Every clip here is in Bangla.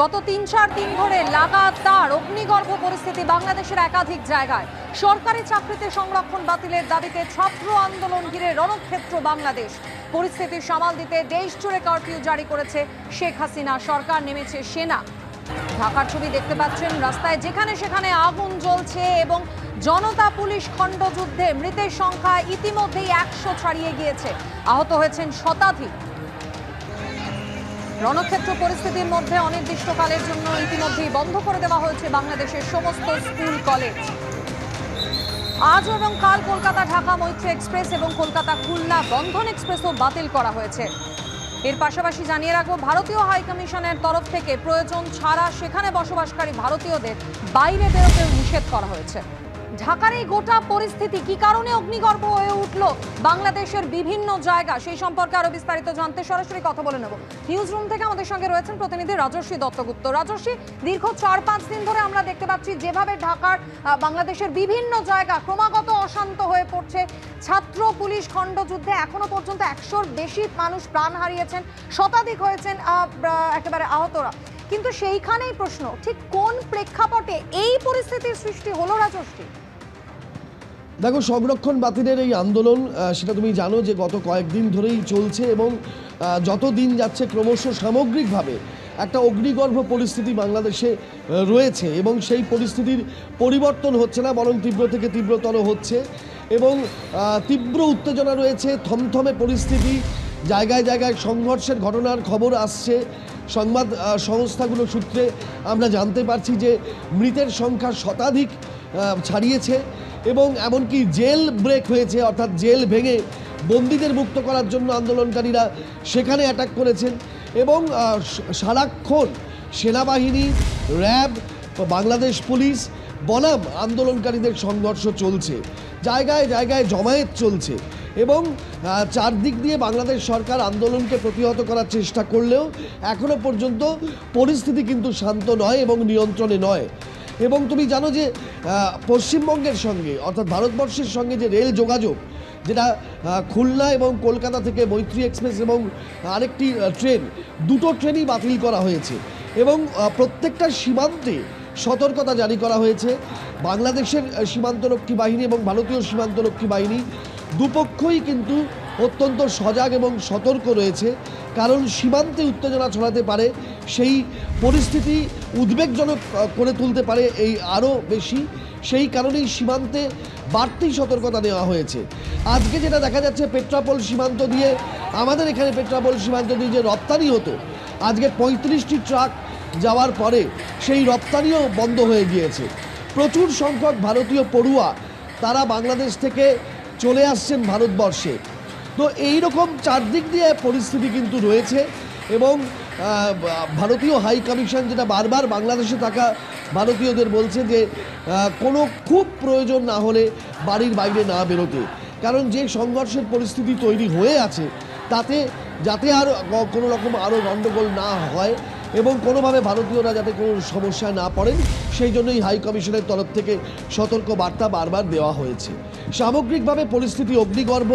গত ৩-৪ দিন ধরে লাগাতার অগ্নিগর্ভ পরিস্থিতি বাংলাদেশের একাধিক জায়গায়। সরকারি চাকরিতে সংরক্ষণ বাতিলের দাবিতে ছাত্র আন্দোলন ঘিরে রণক্ষেত্র বাংলাদেশ। পরিস্থিতি সামাল দিতে দেশ জুড়ে কারফিউ জারি করেছে শেখ হাসিনা সরকার, নেমেছে সেনা। ঢাকার ছবি দেখতে পাচ্ছেন, রাস্তায় যেখানে সেখানে আগুন জ্বলছে এবং জনতা পুলিশ খণ্ডযুদ্ধে মৃতের সংখ্যা ইতিমধ্যেই ১০০ ছাড়িয়ে গিয়েছে, আহত হয়েছেন শতাধিক। রণক্ষেত্র পরিস্থিতির মধ্যে অনির্দিষ্টকালের জন্য ইতিমধ্যেই বন্ধ করে দেওয়া হয়েছে বাংলাদেশের সমস্ত স্কুল কলেজ। আজ এবং কাল কলকাতা ঢাকা মৈত্রী এক্সপ্রেস এবং কলকাতা খুলনা বন্ধন এক্সপ্রেসও বাতিল করা হয়েছে। এর পাশাপাশি জানিয়ে রাখবো, ভারতীয় হাইকমিশনের তরফ থেকে প্রয়োজন ছাড়া সেখানে বসবাসকারী ভারতীয়দের বাইরে বেরোতেও নিষেধ করা হয়েছে। ঢাকার এই গোটা পরিস্থিতি কি কারণে অগ্নিগর্ভ হয়ে উঠল বাংলাদেশের বিভিন্ন জায়গা, সেই সম্পর্কে আরো বিস্তারিত জানতে সরাসরি কথা বলে নেব। নিউজ রুম থেকে আমাদের সঙ্গে রয়েছেন প্রতিনিধি রাজস্বী দত্তগুপ্ত। রাজস্বী, দীর্ঘ ৪-৫ দিন ধরে আমরা দেখতে পাচ্ছি যেভাবে ঢাকার বাংলাদেশের বিভিন্ন জায়গা ক্রমাগত অশান্ত হয়ে পড়ছে। ছাত্র পুলিশ খণ্ডযুদ্ধে এখনো পর্যন্ত ১০০-র বেশি মানুষ প্রাণ হারিয়েছেন, শতাধিক হয়েছেন একেবারে আহতরা। কিন্তু সেইখানেই প্রশ্ন, ঠিক কোন প্রেক্ষাপটে এই পরিস্থিতির সৃষ্টি হলো রাজস্বী? দেখো, সংরক্ষণ বাতিলের এই আন্দোলন, সেটা তুমি জানো যে গত কয়েকদিন ধরেই চলছে এবং যত দিন যাচ্ছে ক্রমশ সামগ্রিকভাবে একটা অগ্নিগর্ভ পরিস্থিতি বাংলাদেশে রয়েছে এবং সেই পরিস্থিতির পরিবর্তন হচ্ছে না, বরং তীব্র থেকে তীব্রতর হচ্ছে এবং তীব্র উত্তেজনা রয়েছে, থমথমে পরিস্থিতি। জায়গায় জায়গায় সংঘর্ষের ঘটনার খবর আসছে। সংবাদ সংস্থাগুলো সূত্রে আমরা জানতে পারছি যে মৃতের সংখ্যা শতাধিক ছাড়িয়েছে এবং এমনকি জেল ব্রেক হয়েছে, অর্থাৎ জেল ভেঙে বন্দীদের মুক্ত করার জন্য আন্দোলনকারীরা সেখানে অ্যাটাক করেছেন এবং সারাক্ষণ সেনাবাহিনী, র্যাব, বাংলাদেশ পুলিশ বনাম আন্দোলনকারীদের সংঘর্ষ চলছে। জায়গায় জায়গায় জমায়েত চলছে এবং চারদিক দিয়ে বাংলাদেশ সরকার আন্দোলনকে প্রতিহত করার চেষ্টা করলেও এখনো পর্যন্ত পরিস্থিতি কিন্তু শান্ত নয় এবং নিয়ন্ত্রণে নয়। এবং তুমি জানো যে পশ্চিমবঙ্গের সঙ্গে, অর্থাৎ ভারতবর্ষের সঙ্গে যে রেল যোগাযোগ, যেটা খুলনা এবং কলকাতা থেকে মৈত্রী এক্সপ্রেস এবং আরেকটি ট্রেন, দুটো ট্রেনই বাতিল করা হয়েছে এবং প্রত্যেকটা সীমান্তে সতর্কতা জারি করা হয়েছে। বাংলাদেশের সীমান্তরক্ষী বাহিনী এবং ভারতীয় সীমান্তরক্ষী বাহিনী দুপক্ষই কিন্তু অত্যন্ত সজাগ এবং সতর্ক রয়েছে, কারণ সীমান্তে উত্তেজনা ছড়াতে পারে, সেই পরিস্থিতি উদ্বেগজনক করে তুলতে পারে এই আরও বেশি। সেই কারণেই সীমান্তে বাড়তি সতর্কতা নেওয়া হয়েছে। আজকে যেটা দেখা যাচ্ছে, পেট্রাপোল সীমান্ত দিয়ে, আমাদের এখানে পেট্রাপোল সীমান্ত দিয়ে যে রপ্তানি হতো, আজকে ৩৫টি ট্রাক যাওয়ার পরে সেই রপ্তানিও বন্ধ হয়ে গিয়েছে। প্রচুর সংখ্যক ভারতীয় পড়ুয়া তারা বাংলাদেশ থেকে চলে আসছেন ভারতবর্ষে। তো এই রকম চারদিক দিয়ে পরিস্থিতি কিন্তু রয়েছে এবং ভারতীয় হাই কমিশন যেটা বারবার বাংলাদেশে থাকা ভারতীয়দের বলছে যে কোনো খুব প্রয়োজন না হলে বাড়ির বাইরে না বেরোতে, কারণ যে সংঘর্ষের পরিস্থিতি তৈরি হয়ে আছে তাতে যাতে আর কোনো রকম আরও গণ্ডগোল না হয় এবং কোনোভাবে ভারতীয়রা যাতে কোনো সমস্যায় না পড়েন, সেই জন্যই হাই কমিশনের তরফ থেকে সতর্ক বার্তা বারবার দেওয়া হয়েছে। সামগ্রিকভাবে পরিস্থিতি অগ্নিগর্ভ।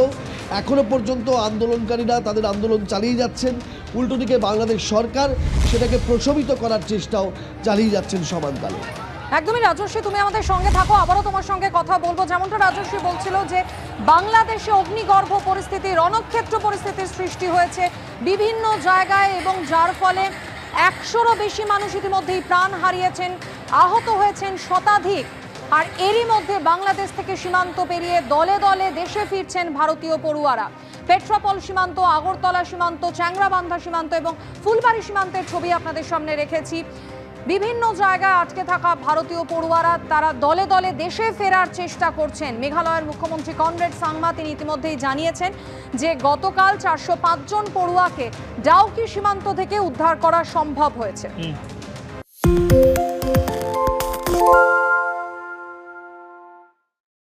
এখনও পর্যন্ত আন্দোলনকারীরা তাদের আন্দোলন চালিয়ে যাচ্ছেন, উল্টো দিকে বাংলাদেশ সরকার সেটাকে প্রশমিত করার চেষ্টাও চালিয়ে যাচ্ছেন সমানতালে। একদমই রাজস্বী, তুমি আমাদের সঙ্গে থাকো, আবারও তোমার সঙ্গে কথা বলবো। যেমনটা রাজস্বী বলছিল যে বাংলাদেশে অগ্নিগর্ভ পরিস্থিতি, রণক্ষেত্র পরিস্থিতির সৃষ্টি হয়েছে বিভিন্ন জায়গায় এবং যার ফলে ১০০-রও বেশি মানুষ ইতিমধ্যেই প্রাণ হারিয়েছেন, আহত হয়েছেন শতাধিক। আর এরই মধ্যে বাংলাদেশ থেকে সীমান্ত পেরিয়ে দলে দলে দেশে ফিরছেন ভারতীয় পড়ুয়ারা। পেট্রাপোল সীমান্ত, আগরতলা সীমান্ত, চ্যাংরাবান্ধা সীমান্ত এবং ফুলবাড়ি সীমান্তের ছবি আপনাদের সামনে রেখেছি। বিভিন্ন জায়গায় আটকে থাকা ভারতীয় পড়ুয়ারা তারা দলে দলে দেশে ফেরার চেষ্টা করছেন। মেঘালয়ের মুখ্যমন্ত্রী কনরেড সাংমা তিনি ইতিমধ্যেই জানিয়েছেন যে গতকাল ৪০৫ জন পড়ুয়াকে ডাউকি সীমান্ত থেকে উদ্ধার করা সম্ভব হয়েছে।